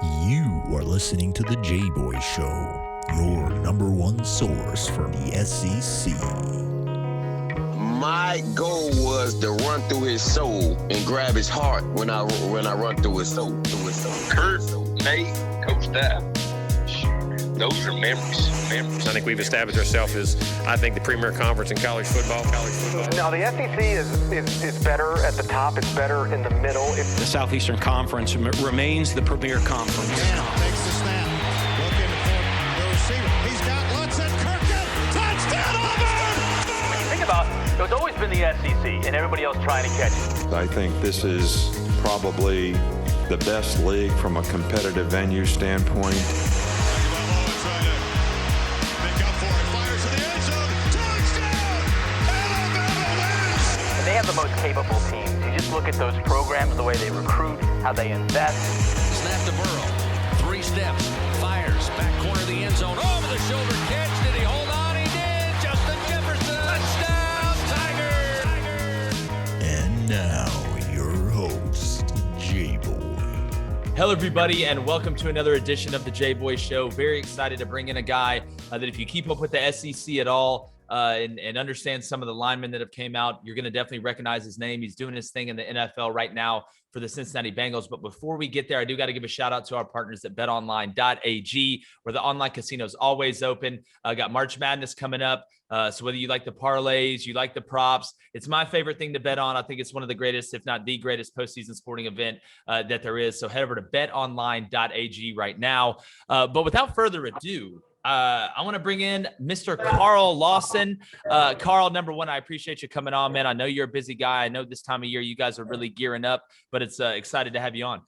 You are listening to the Jboy Show, your number one source for the SEC. My goal was to run through his soul and grab his heart when I run through his soul. Kurt, Nate, Coach Staff, those are memories. I think we've established ourselves as, I think, the premier conference in college football. Now, the SEC is better at the top. It's better in the middle. The Southeastern Conference remains the premier conference. Takes the snap. Looking for the receiver. He's got Lutz Kirkland. Touchdown, Auburn! When you think about it, it's always been the SEC and everybody else trying to catch it. I think this is probably the best league from a competitive venue standpoint. They have the most capable teams. You just look at those programs, the way they recruit, how they invest. Snap to Burrow. 3 steps. Fires. Back corner of the end zone. Over the shoulder catch. Did he hold on? He did. Justin Jefferson. Touchdown, Tiger. And now, your host, Jboy. Hello, everybody, and welcome to another edition of the Jboy Show. Very excited to bring in a guy that if you keep up with the SEC at all, and understand some of the linemen that have came out, you're going to definitely recognize his name. He's doing his thing in the NFL right now for the Cincinnati Bengals. But before we get there, I do got to give a shout out to our partners at betonline.ag, where the online casino is always open. Got March Madness coming up. So whether you like the parlays, you like the props, it's my favorite thing to bet on. I think it's one of the greatest, if not the greatest postseason sporting event that there is. So head over to betonline.ag right now. But without further ado, I want to bring in Mr. Carl Lawson. Carl, number one, I appreciate you coming on, man. I know you're a busy guy. I know this time of year you guys are really gearing up, but it's excited to have you on.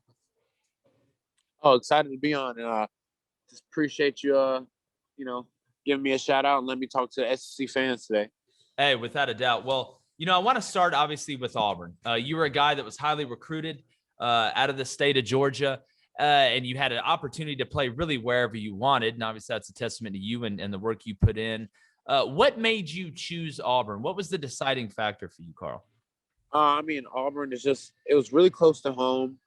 Oh, excited to be on, and just appreciate you, giving me a shout out and let me talk to the SEC fans today. Hey, without a doubt. Well, I want to start obviously with Auburn. You were a guy that was highly recruited out of the state of Georgia. And you had an opportunity to play really wherever you wanted. And obviously that's a testament to you and the work you put in. What made you choose Auburn? What was the deciding factor for you, Carl? Auburn is it was really close to home.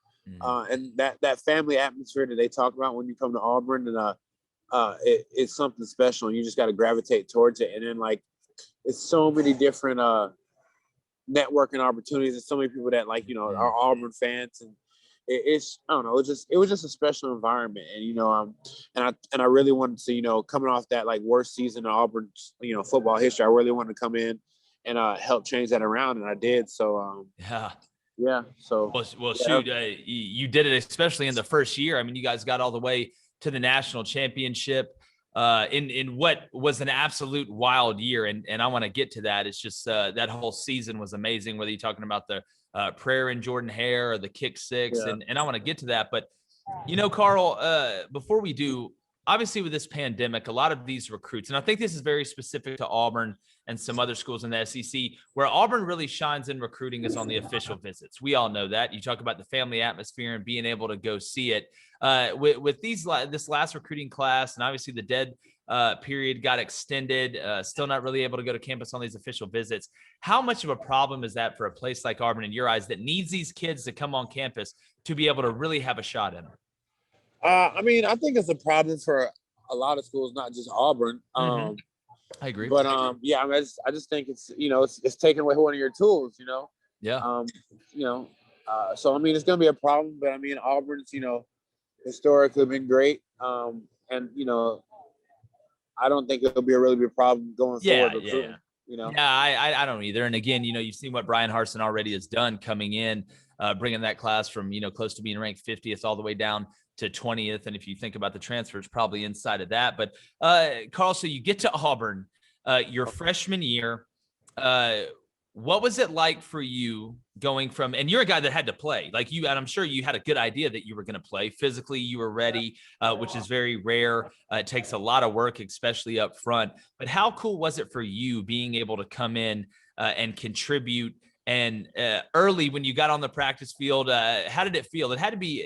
And that family atmosphere that they talk about when you come to Auburn, and it's something special, and you just got to gravitate towards it. And then it's so many different networking opportunities, and so many people that are Auburn fans, and it was just a special environment. And I really wanted to, coming off that worst season in Auburn's, football history, I really wanted to come in and help change that around. And I did. So, yeah. So, shoot, you did it, especially in the first year. I mean, you guys got all the way to the national championship in what was an absolute wild year. And I want to get to that. It's just that whole season was amazing, whether you're talking about the prayer and Jordan Hare or the kick six. Yeah. And I want to get to that. But, Carl, before we do, obviously with this pandemic, a lot of these recruits, and I think this is very specific to Auburn and some other schools in the SEC, where Auburn really shines in recruiting is on the official visits. We all know that. You talk about the family atmosphere and being able to go see it. With this last recruiting class, and obviously the dead period got extended, still not really able to go to campus on these official visits. How much of a problem is that for a place like Auburn in your eyes that needs these kids to come on campus to be able to really have a shot in them? I think it's a problem for a lot of schools, not just Auburn. I agree. But I just think it's it's taking away one of your tools. Yeah. So it's going to be a problem. But Auburn's historically been great. And I don't think it'll be a really big problem going forward. Yeah, I don't either. And again, you've seen what Brian Harsin already has done coming in, bringing that class from, close to being ranked 50th all the way down to 20th. And if you think about the transfers, probably inside of that. But Carl, so you get to Auburn, your freshman year. What was it like for you going from, and you're a guy that had to play and I'm sure you had a good idea that you were going to play physically, you were ready, which is very rare. It takes a lot of work, especially up front, but how cool was it for you being able to come in and contribute? And early when you got on the practice field, how did it feel? It had to be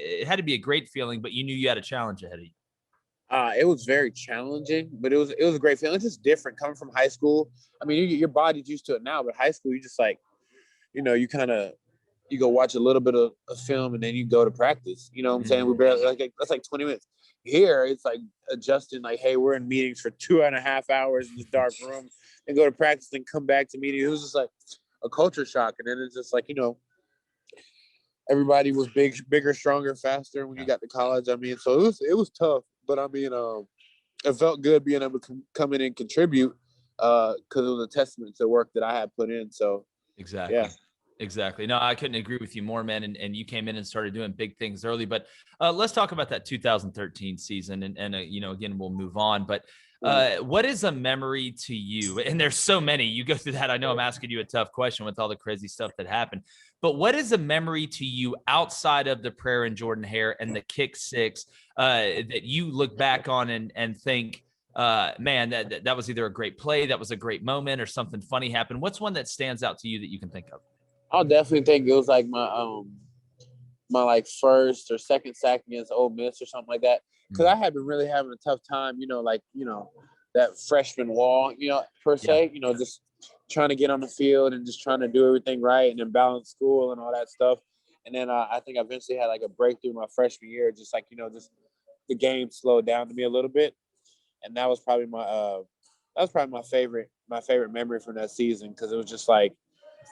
a great feeling, but you knew you had a challenge ahead of you. It was very challenging, but it was a great feeling. It's just different coming from high school. Your body's used to it now, but high school, you just you kind of you go watch a little bit of film and then you go to practice. You know what I'm saying? We barely that's like 20 minutes. Here it's like adjusting, like, hey, we're in meetings for 2.5 hours in this dark room and go to practice and come back to meeting. It was just like a culture shock. And then it's just like, everybody was bigger, stronger, faster when you got to college. I mean, so it was tough, but I mean, it felt good being able to come in and contribute because it was a testament to the work that I had put in. So exactly. Yeah. Exactly. No, I couldn't agree with you more, man. And you came in and started doing big things early. But let's talk about that 2013 season. And again, we'll move on. But what is a memory to you? And there's so many. You go through that. I know I'm asking you a tough question with all the crazy stuff that happened. But what is a memory to you outside of the prayer and Jordan Hare and the kick six that you look back on and think, man, that was either a great play, that was a great moment, or something funny happened? What's one that stands out to you that you can think of? I'll definitely think it was like my like first or second sack against Ole Miss or something like that. Because I had been really having a tough time, that freshman wall, per se, just trying to get on the field and just trying to do everything right and then balance school and all that stuff. And then I think I eventually had like a breakthrough my freshman year, just like, just the game slowed down to me a little bit. And that was probably my favorite memory from that season, because it was just like,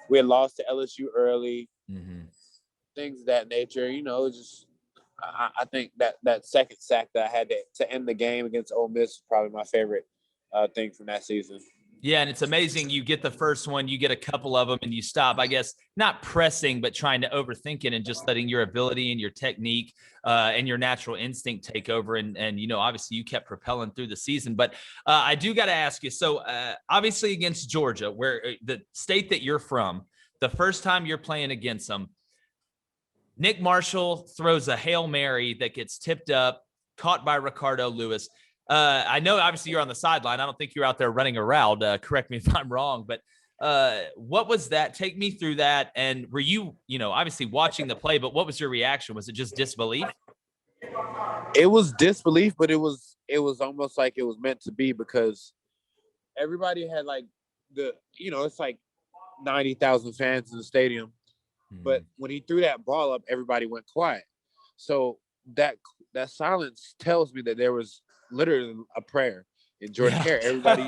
we had lost to LSU early, things of that nature. Just I think that second sack that I had to end the game against Ole Miss is probably my favorite thing from that season. Yeah, and it's amazing. You get the first one, you get a couple of them, and you stop, I guess, not pressing, but trying to overthink it and just letting your ability and your technique and your natural instinct take over. And obviously you kept propelling through the season. But I do got to ask you, so obviously against Georgia, where the state that you're from, the first time you're playing against them, Nick Marshall throws a Hail Mary that gets tipped up, caught by Ricardo Lewis. I know obviously you're on the sideline. I don't think you're out there running around. Correct me if I'm wrong, but what was that? Take me through that. And were you, obviously watching the play, but what was your reaction? Was it just disbelief? It was disbelief, but it was almost like it was meant to be, because everybody had like it's like 90,000 fans in the stadium. But when he threw that ball up, everybody went quiet. So that silence tells me that there was literally a prayer in Jordan Hare. Everybody,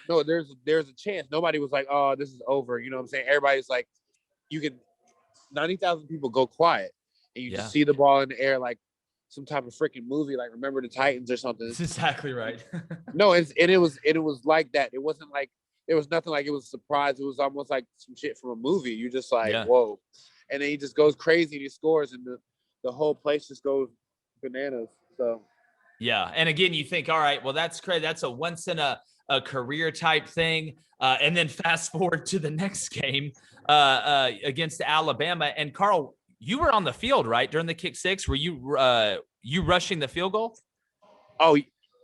no, there's a chance. Nobody was like, oh, this is over. You know what I'm saying? Everybody's like, 90,000 people go quiet, and you just see the ball in the air like some type of freaking movie, like Remember the Titans or something. That's exactly right. No, it was like that. It wasn't like, there was nothing like it was a surprise. It was almost like some shit from a movie. You just like, whoa. And then he just goes crazy and he scores, and the whole place just goes bananas. So yeah. And again, you think, all right, well, that's crazy. That's a once in a career type thing. And then fast forward to the next game against Alabama. And Carl, you were on the field, right, during the kick six? Were you rushing the field goal? Oh,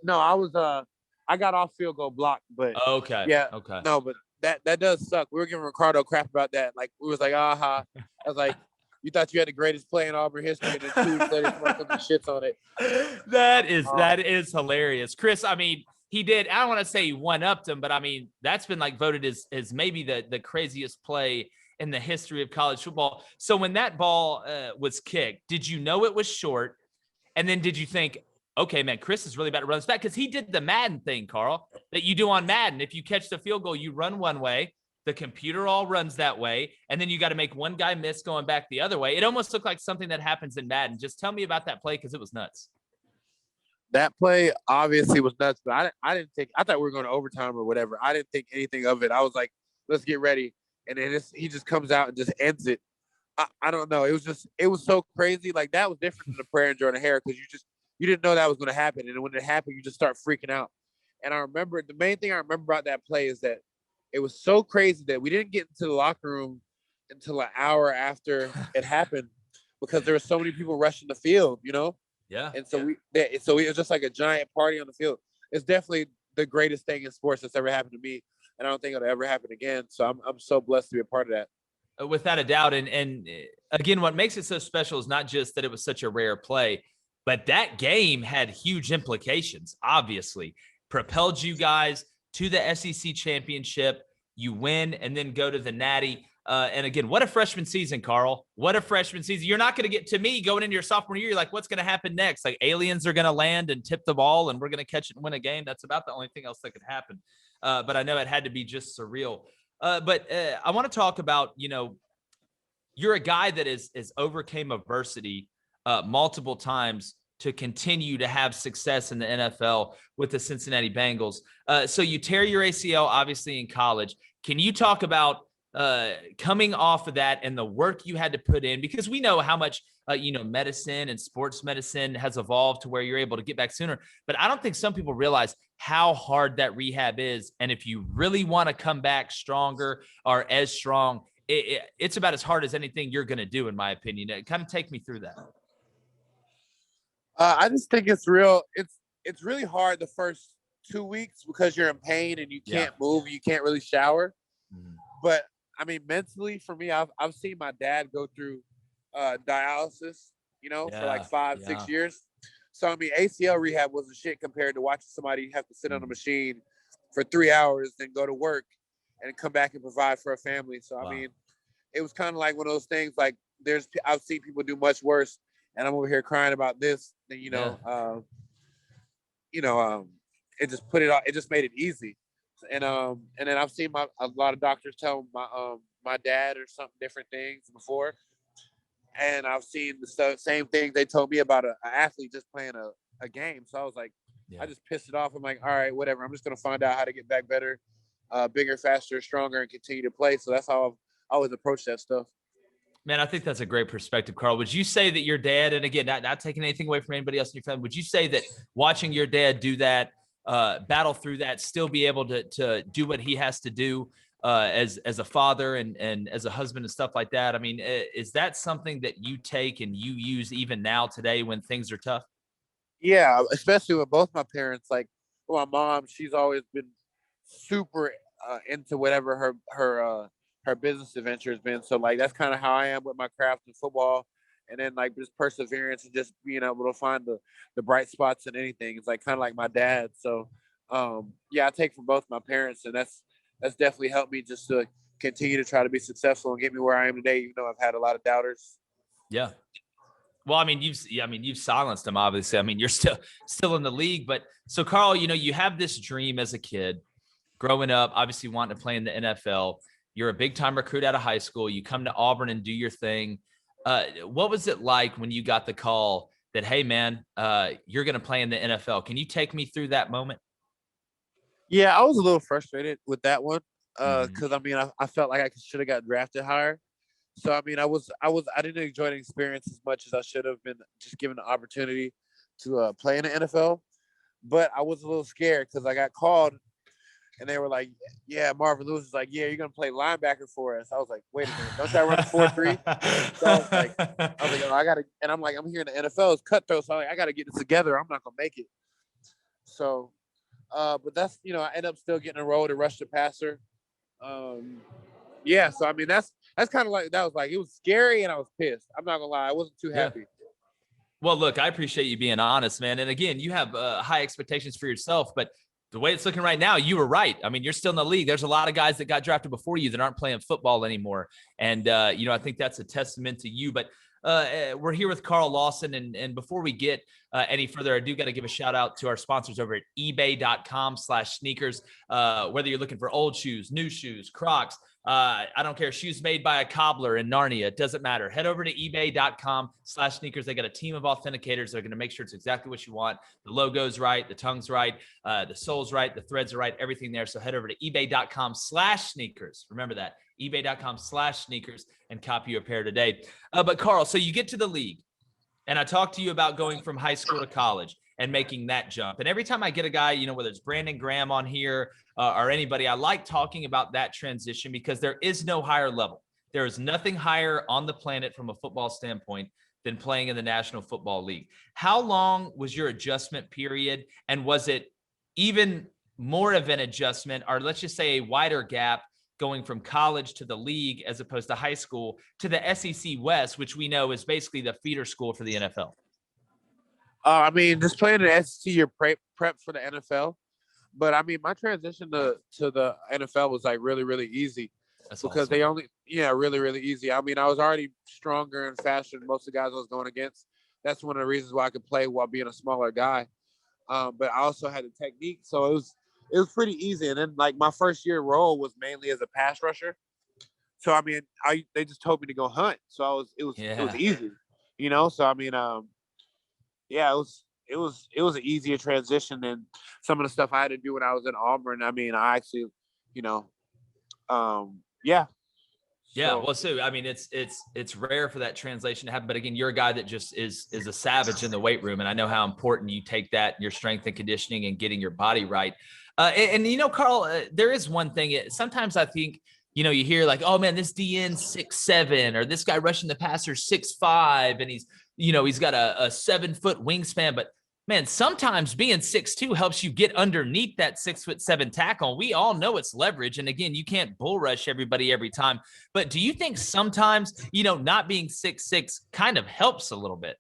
no, I was I got off field goal block, but okay. Yeah. Okay. No, but that does suck. We were giving Ricardo crap about that. Like, we was like, aha. I was like, you thought you had the greatest play in Auburn history, and then 2 weeks later, somebody comes and shits on it. That is hilarious. Chris, I mean, he did, I don't want to say he one-upped him, but I mean, that's been like voted as maybe the craziest play in the history of college football. So when that ball was kicked, did you know it was short? And then did you think, okay, man, Chris is really about to run this back? Because he did the Madden thing, Carl, that you do on Madden. If you catch the field goal, you run one way, the computer all runs that way, and then you got to make one guy miss going back the other way. It almost looked like something that happens in Madden. Just tell me about that play, because it was nuts. That play obviously was nuts, but I thought we were going to overtime or whatever. I didn't think anything of it. I was like, let's get ready. And then he just comes out and just ends it. I don't know. It was so crazy. Like, that was different than the prayer in Jordan Hare, because you didn't know that was going to happen. And when it happened, you just start freaking out. And I remember, the main thing I remember about that play is that it was so crazy that we didn't get into the locker room until an hour after it happened, because there were so many people rushing the field, Yeah. And so it was just like a giant party on the field. It's definitely the greatest thing in sports that's ever happened to me, and I don't think it'll ever happen again. So I'm so blessed to be a part of that. Without a doubt. And again, what makes it so special is not just that it was such a rare play, but that game had huge implications, obviously. Propelled you guys to the SEC championship. You win and then go to the Natty. And again, what a freshman season, Carl. What a freshman season. You're not going to get to me going into your sophomore year. You're like, what's going to happen next? Like aliens are going to land and tip the ball and we're going to catch it and win a game. That's about the only thing else that could happen. But I know it had to be just surreal. But I want to talk about, you're a guy that is overcame adversity multiple times to continue to have success in the NFL with the Cincinnati Bengals. So you tear your ACL, obviously, in college. Can you talk about coming off of that and the work you had to put in? Because we know how much, medicine and sports medicine has evolved to where you're able to get back sooner. But I don't think some people realize how hard that rehab is. And if you really want to come back stronger or as strong, it's about as hard as anything you're going to do, in my opinion. Kind of take me through that. I just think it's real. It's really hard the first 2 weeks because you're in pain and you can't move. You can't really shower. Mm-hmm. But I mean, mentally for me, I've seen my dad go through dialysis, for like 5-6 years. So I mean, ACL rehab wasn't shit compared to watching somebody have to sit on a machine for 3 hours, then go to work and come back and provide for a family. So I mean, it was kind of like one of those things. Like I've seen people do much worse, and I'm over here crying about this. Then it just put it on. It just made it easy. And then I've seen a lot of doctors tell my dad or something different things before, and I've seen the same thing they told me about an athlete just playing a game. So I was like, I just pissed it off. I'm like, all right, whatever. I'm just gonna find out how to get back better, bigger, faster, stronger, and continue to play. So that's how I've always approached that stuff. Man, I think that's a great perspective, Carl. Would you say that your dad, and again, not taking anything away from anybody else in your family, would you say that watching your dad do that, battle through that, still be able to do what he has to do as a father and as a husband and stuff like that? I mean, is that something that you take and you use even now today when things are tough? Yeah, especially with both my parents. Like my mom, she's always been super into whatever her business adventure has been. So like that's kind of how I am with my craft and football. And then like just perseverance and just being able to find the bright spots in anything. It's like kind of like my dad. So I take from both my parents, and that's definitely helped me just to continue to try to be successful and get me where I am today, even though I've had a lot of doubters. Yeah. Well, I mean, you've silenced them, obviously. I mean, you're still in the league, but so Carl, you have this dream as a kid growing up, obviously wanting to play in the NFL. You're a big time recruit out of high school. You come to Auburn and do your thing. What was it like when you got the call that, hey man, you're going to play in the NFL? Can you take me through that moment? Yeah, I was a little frustrated with that one. Cause I mean, I felt like I should have got drafted higher. So, I mean, I didn't enjoy the experience as much as I should have been, just given the opportunity to play in the NFL. But I was a little scared because I got called and they were like, yeah, Marvin Lewis is like, yeah, you're going to play linebacker for us. I was like, wait a minute, don't I run a 4.3? So I was like, oh, I got to, and I'm like, I'm here in the NFL, it's cutthroat. So I'm like, I got to get it together. I'm not going to make it. So, but that's, I end up still getting a role to rush the passer. Yeah. So, I mean, that's kind of like, it was scary and I was pissed. I'm not going to lie. I wasn't too happy. Well, look, I appreciate you being honest, man. And again, you have high expectations for yourself, but the way it's looking right now, you were right. I mean, you're still in the league. There's a lot of guys that got drafted before you that aren't playing football anymore. And, I think that's a testament to you. But we're here with Carl Lawson. And before we get any further, I do got to give a shout out to our sponsors over at ebay.com/sneakers. Whether you're looking for old shoes, new shoes, Crocs, I don't care. Shoes made by a cobbler in Narnia. It doesn't matter. Head over to ebay.com/sneakers. They got a team of authenticators that are going to make sure it's exactly what you want. The logo's right. The tongue's right. The sole's right. The threads are right. Everything there. So head over to ebay.com/sneakers. Remember that. ebay.com/sneakers and copy a pair today. But Carl, so you get to the league and I talked to you about going from high school to college and making that jump. And every time I get a guy, whether it's Brandon Graham on here or anybody, I like talking about that transition because there is no higher level. There is nothing higher on the planet from a football standpoint than playing in the National Football League. How long was your adjustment period? And was it even more of an adjustment, or let's just say a wider gap, going from college to the league as opposed to high school to the SEC West, which we know is basically the feeder school for the NFL? I mean, just playing in the SEC, you're prep for the NFL. But I mean, my transition to the NFL was like really, really easy. because they only, really, really easy. I mean, I was already stronger and faster than most of the guys I was going against. That's one of the reasons why I could play while being a smaller guy. But I also had the technique, so it was pretty easy. And then like my first year role was mainly as a pass rusher. So I mean, they just told me to go hunt, so it was easy, So I mean, it was an easier transition than some of the stuff I had to do when I was in Auburn. I mean, I actually, yeah. Yeah, well, so I mean, it's rare for that translation to happen, but again, you're a guy that just is a savage in the weight room, and I know how important you take that, your strength and conditioning, and getting your body right. And Carl, there is one thing. Sometimes I think, you hear like, oh man, this DN 6'7", or this guy rushing the passer 6'5", and he's got a 7-foot wingspan, but man, sometimes being 6'2" helps you get underneath that 6'7" tackle. We all know it's leverage. And again, you can't bull rush everybody every time. But do you think sometimes, not being 6'6" kind of helps a little bit?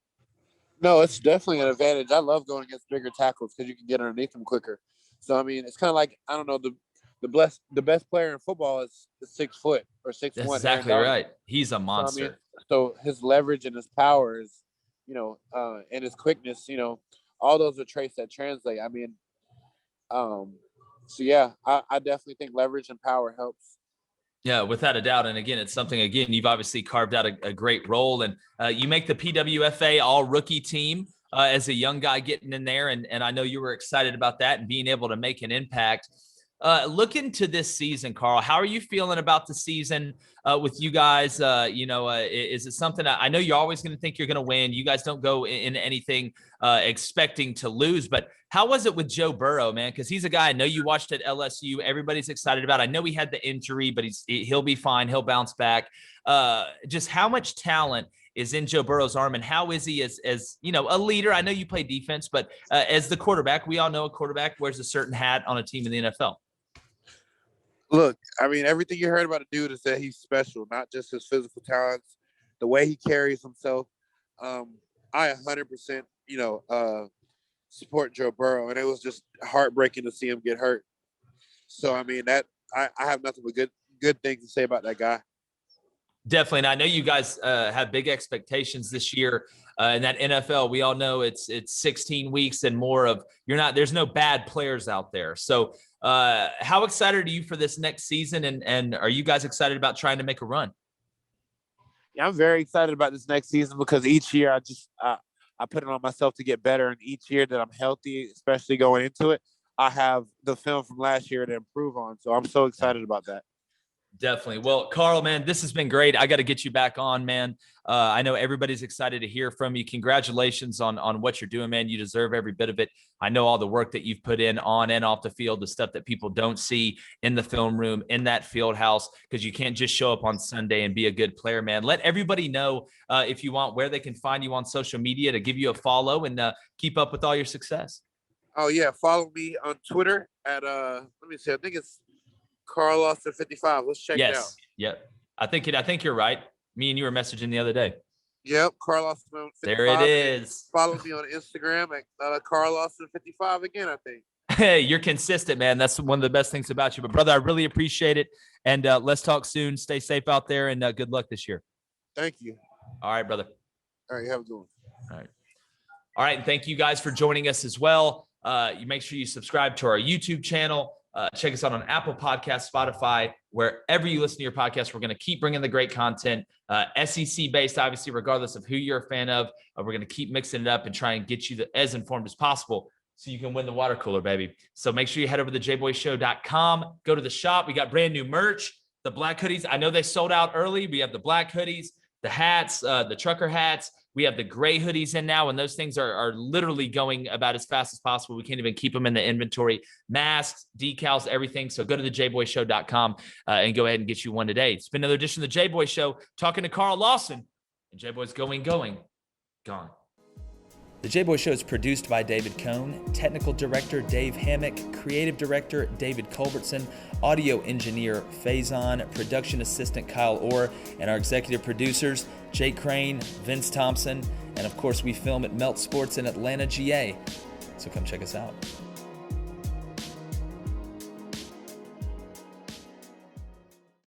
No, it's definitely an advantage. I love going against bigger tackles because you can get underneath them quicker. So, I mean, it's kind of like, I don't know, the best player in football is 6 foot or 6'1". That's exactly right. He's a monster. So his leverage and his power is, and his quickness, all those are traits that translate. I mean, so yeah, I definitely think leverage and power helps. Yeah, without a doubt. And again, it's something, you've obviously carved out a great role, and you make the PWFA all rookie team as a young guy getting in there. And I know you were excited about that and being able to make an impact. Looking to this season, Carl, how are you feeling about the season with you guys? Is it something I know you're always going to think you're going to win? You guys don't go in anything expecting to lose, but how was it with Joe Burrow, man? Because he's a guy I know you watched at LSU. Everybody's excited about. I know he had the injury, but he'll be fine. He'll bounce back. Just how much talent is in Joe Burrow's arm, and how is he as a leader? I know you play defense, but as the quarterback, we all know a quarterback wears a certain hat on a team in the NFL. Look, I mean, everything you heard about the dude is that he's special, not just his physical talents, the way he carries himself. I 100%, support Joe Burrow, and it was just heartbreaking to see him get hurt. So, I mean, that I have nothing but good things to say about that guy. Definitely. And I know you guys have big expectations this year in that NFL. We all know it's 16 weeks and more of there's no bad players out there. So how excited are you for this next season? And are you guys excited about trying to make a run? Yeah, I'm very excited about this next season because each year I put it on myself to get better. And each year that I'm healthy, especially going into it, I have the film from last year to improve on. So I'm so excited about that. Definitely. Well, Carl, man, this has been great. I got to get you back on, man. I know everybody's excited to hear from you. Congratulations on what you're doing, man. You deserve every bit of it. I know all the work that you've put in on and off the field, the stuff that people don't see in the film room, in that field house, because you can't just show up on Sunday and be a good player, man. Let everybody know if you want where they can find you on social media to give you a follow and keep up with all your success. Oh, yeah. Follow me on Twitter at, let me see, I think it's Carl Lawson 55. Let's check it out. Yep. I think you're right. Me and you were messaging the other day. Yep. Carl Lawson 55. There it is. Follow me on Instagram at Carl Lawson 55 again, I think. Hey, you're consistent, man. That's one of the best things about you. But brother, I really appreciate it. And let's talk soon. Stay safe out there, and good luck this year. Thank you. All right, brother. All right. Have a good one. All right. And thank you guys for joining us as well. You make sure you subscribe to our YouTube channel. Check us out on Apple Podcasts, Spotify, wherever you listen to your podcast. We're going to keep bringing the great content, SEC based, obviously, regardless of who you're a fan of. We're going to keep mixing it up and try and get you as informed as possible so you can win the water cooler, baby. So make sure you head over to jboyshow.com, go to the shop. We got brand new merch, the black hoodies. I know they sold out early. We have the black hoodies, the hats, the trucker hats. We have the gray hoodies in now, and those things are literally going about as fast as possible. We can't even keep them in the inventory. Masks, decals, everything. So go to the jboyshow.com and go ahead and get you one today. It's been another edition of the Jboy Show, talking to Carl Lawson. And Jboy's going, gone. The Jboy Show is produced by David Cohn, technical director Dave Hammock, creative director David Culbertson, audio engineer Feyzan, production assistant Kyle Orr, and our executive producers Jake Crain, Vince Thompson, and of course we film at Melt Sports in Atlanta, GA. So come check us out.